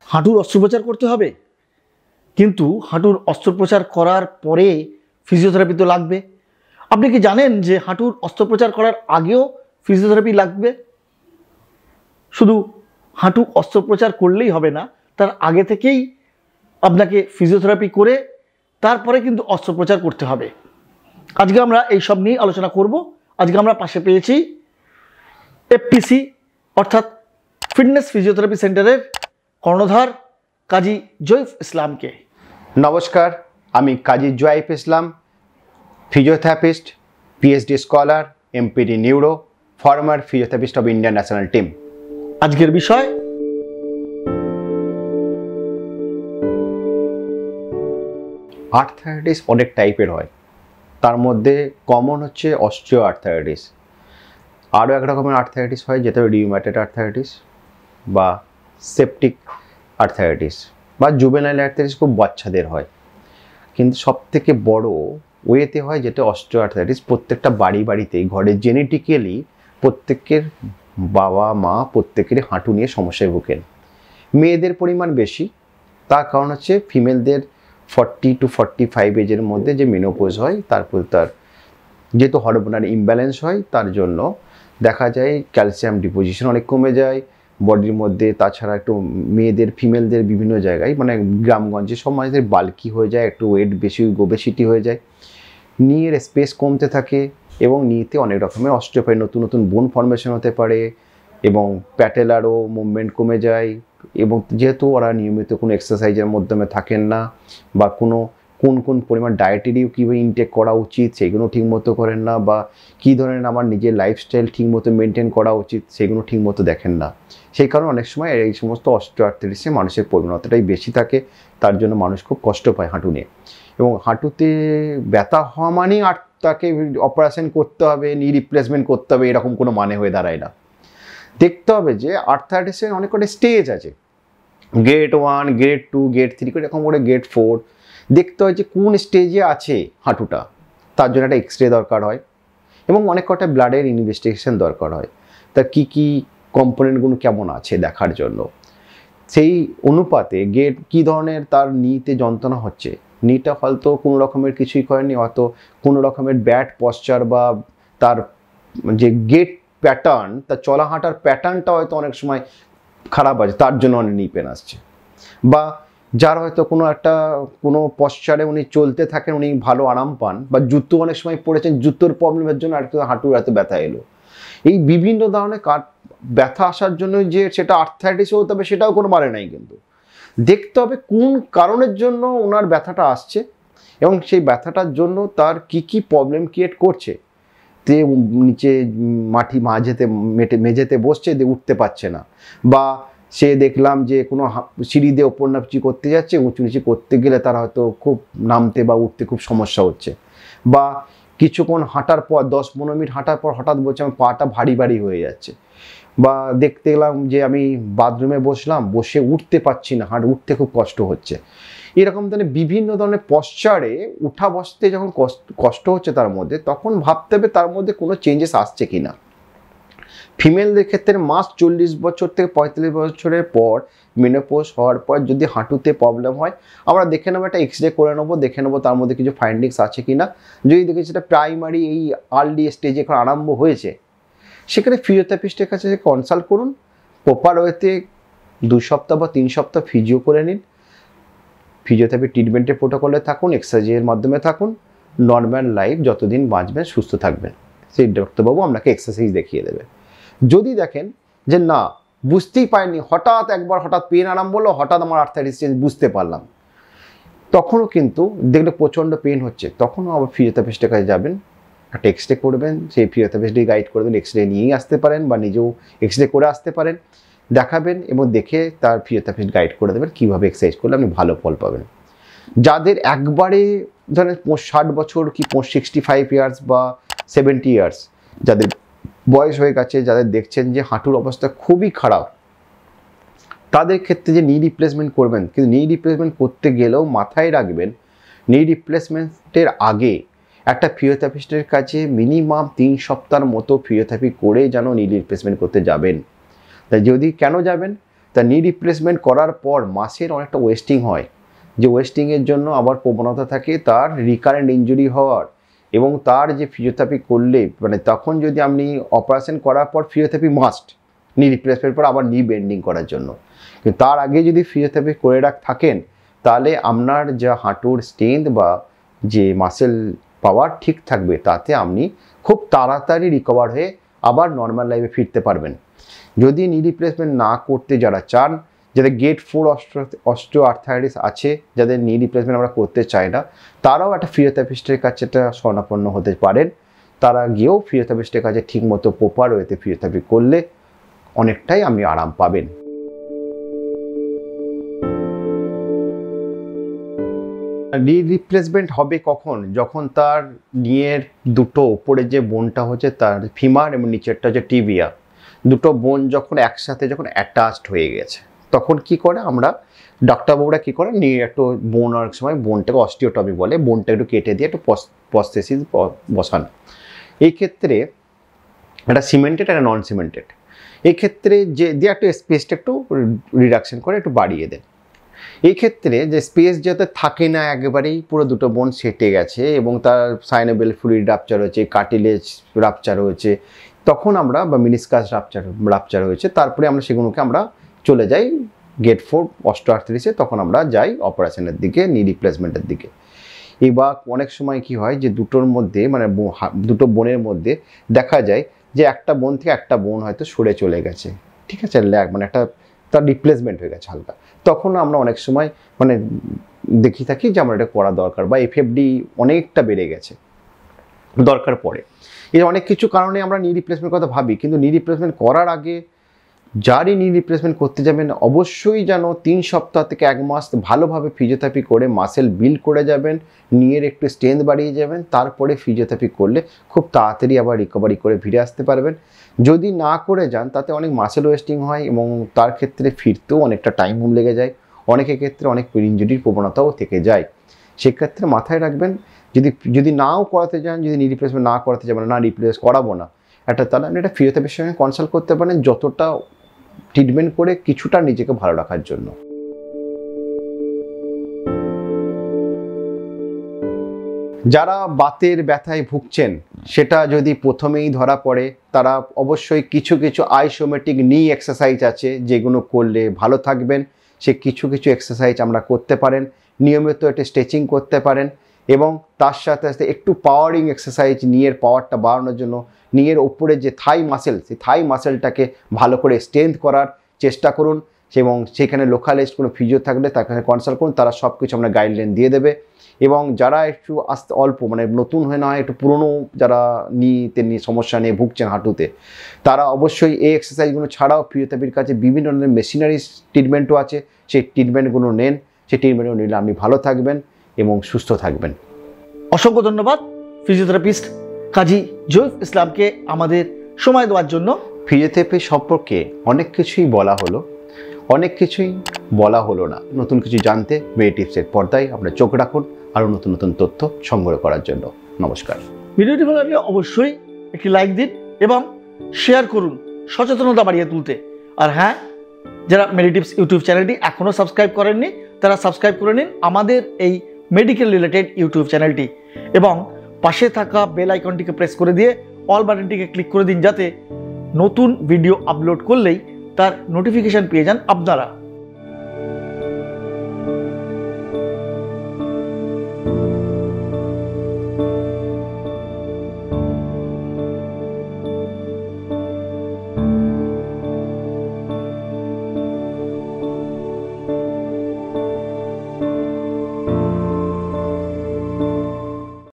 হাঁটুর অস্ত্রোপচার করতে হবে, কিন্তু হাঁটুর অস্ত্রোপচার করার পরে ফিজিওথেরাপি তো লাগবে। আপনি কি জানেন যে হাঁটুর অস্ত্রোপচার করার আগেও ফিজিওথেরাপি লাগবে? শুধু হাঁটু অস্ত্রোপচার করলেই হবে না, তার আগে থেকেই আপনাকে ফিজিওথেরাপি করে তারপরে কিন্তু অস্ত্রোপচার করতে হবে। আজকে আমরা এই সব নিয়ে আলোচনা করব। আজকে আমরা পাশে পেয়েছি এফপিসি অর্থাৎ ফিটনেস ফিজিওথেরাপি সেন্টারের কর্ণধার কাজী জয়ীফ ইসলামকে। নমস্কার, আমি Kazi Juyef Islam, physiotherapist, PhD scholar, MPT neuro, former physiotherapist of Indian national team. আজকের বিষয় আর্থ্রাইটিস অনেক টাইপের হয়, তার মধ্যে কমন হচ্ছে অস্টিও আর্থ্রাইটিস। আরও এক রকমের আর্থ্রাইটিস হয় যেটা রিউম্যাটয়েড আর্থ্রাইটিস বা সেপটিক আর্থ্রাইটিস বা জুভেনাইল আর্থ্রাইটিস খুব বাচ্চাদের হয়। কিন্তু সবথেকে বড় ওয়েতে হয় যেটা অস্টিও আর্থ্রাইটিস। প্রত্যেকটা বাড়িতেই ঘরে জেনেটিক্যালি প্রত্যেকের বাবা মা প্রত্যেকেরই হাঁটু নিয়ে সমস্যায় ভুগেন। মেয়েদের পরিমাণ বেশি, তার কারণ হচ্ছে ফিমেলদের 40 to 45 এজের মধ্যে যে মেনোপজ হয়, তারপর তার যেহেতু হরমোনাল ইমব্যালেন্স হয়, তার জন্য দেখা যায় ক্যালসিয়াম ডিপোজিশন অনেক কমে যায় বডির মধ্যে। তাছাড়া একটু মেয়েদের ফিমেলদের বিভিন্ন জায়গায় মানে গ্রামগঞ্জে সব মানুষদের বাল্কি হয়ে যায়, একটু ওয়েট বেশি ওবেসিটি হয়ে যায়, নিয়ের স্পেস কমতে থাকে এবং নিতে অনেক রকমের অস্টিওপাই নতুন নতুন বোন ফর্মেশন হতে পারে এবং প্যাটেলারও মুভমেন্ট কমে যায়। এবং যেহেতু ওরা নিয়মিত কোনো এক্সারসাইজের মাধ্যমে থাকেন না বা কোন পরিমাণ ডায়েটারিও কীভাবে ইনটেক করা উচিত সেগুলো ঠিকমতো করেন না, বা কী ধরনের আমার নিজের লাইফস্টাইল ঠিকমতো মেনটেন করা উচিত সেগুলো ঠিকমতো দেখেন না। সেই কারণে অনেক সময় এই সমস্ত অস্টিওআর্থ্রাইটিসে মানুষের প্রবণতাটাই বেশি থাকে, তার জন্য মানুষ খুব কষ্ট পায় হাঁটু নিয়ে। এবং হাঁটুতে ব্যথা হওয়া মানেই আর তাকে অপারেশন করতে হবে, নি রিপ্লেসমেন্ট করতে হবে, এরকম কোনো মানে হয়ে দাঁড়ায় না। দেখতে হবে যে আর্থ্রাইটিসের অনেক কটা স্টেজ আছে, গ্রেড 1, গ্রেড 2, গ্রেড 3 এরকম করে গ্রেড 4। দেখতে হয় যে কোন স্টেজে আছে হাঁটুটা, তার জন্য একটা এক্স রে দরকার হয় এবং অনেক কটা ব্লাডের ইনভেস্টিগেশন দরকার হয়, তার কী কম্পোনেন্টগুলো কেমন আছে দেখার জন্য। সেই অনুপাতে গ্রেড কী ধরনের তার নিতে যন্ত্রণা হচ্ছে, নিটা হয়তো কোনো রকমের কিছুই করেনি, হয়তো কোনো রকমের ব্যাড পশ্চার বা তার যে গেট প্যাটার্ন, তার চলা হাঁটার প্যাটার্নটা হয়তো অনেক সময় খারাপ আছে, তার জন্য অনেক নি পেন আসছে। বা যার হয়তো কোনো পশ্চারে উনি চলতে থাকেন, উনি ভালো আরাম পান, বা জুতো অনেক সময় পড়েছেন, জুতোর প্রবলেমের জন্য আর হাঁটুর এত ব্যথা এলো। এই বিভিন্ন ধরনের ব্যথা আসার জন্য যে সেটা আর্থ্রাইটিস হতে হবে সেটাও কোনো মানে নাই। কিন্তু দেখতে হবে কোন কারণের জন্য ওনার ব্যথাটা আসছে এবং সেই ব্যথাটার জন্য তার কি প্রবলেম ক্রিয়েট করছে। তে নিচে মেঝেতে বসছে, দিয়ে উঠতে পারছে না, বা সে দেখলাম যে কোনো সিঁড়ি দিয়ে ওপর নামচি করতে যাচ্ছে, উঁচু নিচু করতে গেলে তার হয়তো খুব নামতে বা উঠতে খুব সমস্যা হচ্ছে, বা কিছুক্ষণ হাঁটার পর 10-15 মিনিট হাঁটার পর হঠাৎ বলছে আমার পাটা ভারী হয়ে যাচ্ছে, বা দেখতে গেলাম যে আমি বাথরুমে বসে উঠতে পারছি না, উঠতে খুব কষ্ট হচ্ছে। এরকম ধরনের বিভিন্ন ধরনের পশ্চারে উঠা বসতে যখন কষ্ট হচ্ছে তার মধ্যে, তখন ভাবতে হবে তার মধ্যে কোনো চেঞ্জেস আসছে কিনা। ফিমেলদের ক্ষেত্রে মাস 40 বছর থেকে 45 বছরের পর মেনোপজ হওয়ার পর যদি হাঁটুতে প্রবলেম হয়, আমরা দেখে নেবো, একটা এক্স রে করে নেবো, দেখে নেবো তার মধ্যে কিছু ফাইন্ডিংস আছে কিনা। যদি দেখি সেটা প্রাইমারি এই আর্লি স্টেজে এখন আরম্ভ হয়েছে, সেখানে ফিজিওথেরাপিস্টের কাছে কনসাল্ট করুন। প্রপার ওয়েতে 2 সপ্তাহ বা 3 সপ্তাহ ফিজিও করে নিন, ফিজিওথেরাপি ট্রিটমেন্টের প্রোটোকলে থাকুন, এক্সারসাইজের মাধ্যমে থাকুন, নর্মাল লাইফ যতদিন বাঁচবেন সুস্থ থাকবেন, সেই ডাক্তারবাবু আপনাকে এক্সারসাইজ দেখিয়ে দেবে। যদি দেখেন যে না বুঝতেই পারিনি, হঠাৎ পেন আরাম বললো, হঠাৎ আমার আর্থ্রাইটিস চেঞ্জ বুঝতে পারলাম, তখনও কিন্তু দেখলে প্রচণ্ড পেন হচ্ছে, তখনও আবার ফিজিওথেরাপিস্টের কাছে যাবেন, একটা এক্স রে করবেন, সেই ফিজিওথেরাপিস্টই গাইড করবেন, এক্স রে নিয়েই আসতে পারেন বা নিজেও এক্স রে করে আসতে পারেন, দেখাবেন এবং দেখে তার ফিজিওথেরাপিস্ট গাইড করে দেবেন কীভাবে এক্সারসাইজ করলে আপনি ভালো ফল পাবেন। যাদের একবারে ধরেন 60 বছর কি 65 ইয়ার্স বা 70 ইয়ার্স যাদের বয়স হয়ে গেছে, যাদের দেখছেন যে হাঁটুর অবস্থা খুবই খারাপ, তাদের ক্ষেত্রে যে নি রিপ্লেসমেন্ট করবেন, কিন্তু নি রিপ্লেসমেন্ট করতে গেলেও মাথায় রাখবেন নি রিপ্লেসমেন্টের আগে একটা ফিজিওথেরাপিস্টের কাছে মিনিমাম 3 সপ্তাহের মতো ফিজিওথেরাপি করে যেন নি রিপ্লেসমেন্ট করতে যাবেন। তাই যদি কেন যাবেন, তা নি রিপ্লেসমেন্ট করার পর মাসের অনেকটা ওয়েস্টিং হয়, যে ওয়েস্টিংয়ের জন্য আবার প্রবণতা থাকে তার রিকারেন্ট ইনজুরি হওয়ার, এবং তার যে ফিজিওথেরাপি করলে মানে তখন যদি আপনি অপারেশন করার পর ফিজিওথেরাপি মাস্ট নি রিপ্লেসমেন্ট পর আবার নি বেন্ডিং করার জন্য, কিন্তু তার আগে যদি ফিজিওথেরাপি করে থাকেন তাহলে আপনার যা হাঁটুর স্ট্রেংথ বা যে মাসেল পাওয়ার ঠিক থাকবে, তাতে আপনি খুব তাড়াতাড়ি রিকভার হয়ে আবার নর্মাল লাইফে ফিরতে পারবেন। যদি নি রিপ্লেসমেন্ট না করতে যারা চান, যাদের গেট 4 অস্টিও আর্থ্রাইটিস আছে, যাদের নি রিপ্লেসমেন্ট আমরা করতে চাই না, তারাও একটা ফিজিওথেরাপিস্টের কাছে শরণাপন্ন হতে পারেন। তারা গিয়েও ফিজিওথেরাপিস্টের কাছে ঠিকমতো প্রপার ওয়েতে ফিজিওথেরাপি করলে অনেকটাই আপনি আরাম পাবেন। নি রিপ্লেসমেন্ট হবে কখন? যখন তার নিয়ের দুটো উপরে যে বোনটা হচ্ছে তার ফিমার এবং নিচেরটা হচ্ছে টিবিয়া, দুটো বোন যখন একসাথে যখন অ্যাটাচড হয়ে গেছে, তখন কি করে আমরা ডাক্তারবাবুরা কী করে নিয়ে একটু বোন অনেক সময় বোনটাকে অস্টিওটমি বলে, বোনটা একটু কেটে দিয়ে একটু প্রস্থেসিস বসান। এই ক্ষেত্রে একটা সিমেন্টেড একটা নন সিমেন্টেড, এই ক্ষেত্রে যে দিয়ে একটু স্পেসটা একটু রিডাকশন করে একটু বাড়িয়ে দেন। এই ক্ষেত্রে যে স্পেস যাতে থাকে না একেবারেই পুরো দুটো বোন সেটে গেছে এবং তার সাইনোবেল ফ্লুইড রাপচার হয়েছে, কার্টিলেজ রাপচার হয়েছে, তখন আমরা বা মিনিসকাস রাপচার হয়েছে, তারপরে আমরা সেগুলোকে আমরা চলে যাই গেট 4 অস্টিওআর্থ্রাইটিসে, তখন আমরা যাই অপারেশনের দিকে, নি রিপ্লেসমেন্টের দিকে। এবার অনেক সময় কি হয় যে দুটোর মধ্যে মানে দুটো বোনের মধ্যে দেখা যায় যে একটা বোন থেকে একটা বোন হয়তো সরে চলে গেছে, ঠিক আছে, মানে একটা তার রিপ্লেসমেন্ট হয়ে গেছে হালকা, তখন আমরা অনেক সময় মানে দেখি থাকি যে আমরা এটা করা দরকার, বা এফএফডি অনেকটা বেড়ে গেছে, দরকার পড়ে। এর অনেক কিছু কারণে আমরা নি রিপ্লেসমেন্ট কথা ভাবি, কিন্তু নি রিপ্লেসমেন্ট করার আগে যারই নি রিপ্লেসমেন্ট করতে যাবেন অবশ্যই যেন 3 সপ্তাহ থেকে 1 মাস ভালোভাবে ফিজিওথেরাপি করে মাসেল বিল্ড করে যাবেন, নিয়ের একটু স্ট্রেংথ বাড়িয়ে যাবেন, তারপরে ফিজিওথেরাপি করলে খুব তাড়াতাড়ি আবার রিকভারি করে ফিরে আসতে পারবেন। যদি না করে যান তাতে অনেক মাসেল ওয়েস্টিং হয় এবং তার ক্ষেত্রে ফিরতেও অনেকটা টাইম লেগে যায়, অনেকের ক্ষেত্রে অনেক ইনজুরির প্রবণতাও থেকে যায়। সেক্ষেত্রে মাথায় রাখবেন, যদি নাও করাতে যান, যদি নি রিপ্লেসমেন্ট না করাতে যাবেন, না রিপ্লেস করাবো না, তাহলে আপনি একটা ফিজিওথেরাপিস্টের সঙ্গে কনসাল্ট করতে পারেন, যতটা ট্রিটমেন্ট করে কিছুটা নিজেকে ভালো রাখার জন্য। যারা বাতের ব্যথায় ভুগছেন সেটা যদি প্রথমেই ধরা পড়ে, তারা অবশ্যই কিছু কিছু আইসোমেটিক নি এক্সারসাইজ আছে যেগুলো করলে ভালো থাকবেন। সে কিছু কিছু এক্সারসাইজ আমরা করতে পারেন, নিয়মিত একটু স্ট্রেচিং করতে পারেন, এবং তার সাথে সাথে একটু পাওয়ারিং এক্সারসাইজ নিয়ের পাওয়ারটা বাড়ানোর জন্য নিয়ের ওপরে যে থাই মাসেল, সেই থাই মাসেলটাকে ভালো করে স্ট্রেংথ করার চেষ্টা করুন, এবং সেখানে লোকালাইজড কোনো ফিজিও থাকলে তার কাছে কনসাল্ট করুন, তারা সব কিছু আমরা গাইডলাইন দিয়ে দেবে। এবং যারা একটু অল্প মানে নতুন হয়ে না হয় একটু পুরনো যারা নিয়ে সমস্যা নিয়ে ভুগছেন হাঁটুতে, তারা অবশ্যই এই এক্সারসাইজগুলো ছাড়াও ফিজিওথেরাপির কাছে বিভিন্ন ধরনের মেশিনারি ট্রিটমেন্টও আছে, সেই ট্রিটমেন্টগুলো নেন, সেই ট্রিটমেন্টগুলো নিলে আপনি ভালো থাকবেন এবং সুস্থ থাকবেন। অসংখ্য ধন্যবাদ ফিজিওথেরাপিস্ট কাজী জুয়েফ ইসলামকে আমাদের সময় দেওয়ার জন্য। ফিজিওথেরাপি সম্পর্কে অনেক কিছুই বলা হলো, অনেক কিছুই বলা হলো না। নতুন কিছু জানতে মেডি টিপসের পর্দায় আপনার চোখ রাখুন আরও নতুন নতুন তথ্য সংগ্রহ করার জন্য। নমস্কার। ভিডিওটি ভালো লাগলে অবশ্যই একটি লাইক দিন এবং শেয়ার করুন সচেতনতা বাড়িয়ে তুলতে। আর হ্যাঁ, যারা মেডি টিপস ইউটিউব চ্যানেলটি এখনও সাবস্ক্রাইব করেননি তারা সাবস্ক্রাইব করে নিন আমাদের এই মেডিকেল রিলেটেড ইউটিউব চ্যানেলটি, এবং পাশে থাকা বেল আইকনটিকে প্রেস করে দিয়ে অল বাটনটিকে ক্লিক করে দিন, যাতে নতুন ভিডিও আপলোড করলেই তার নোটিফিকেশান পেয়ে যান আপনারা।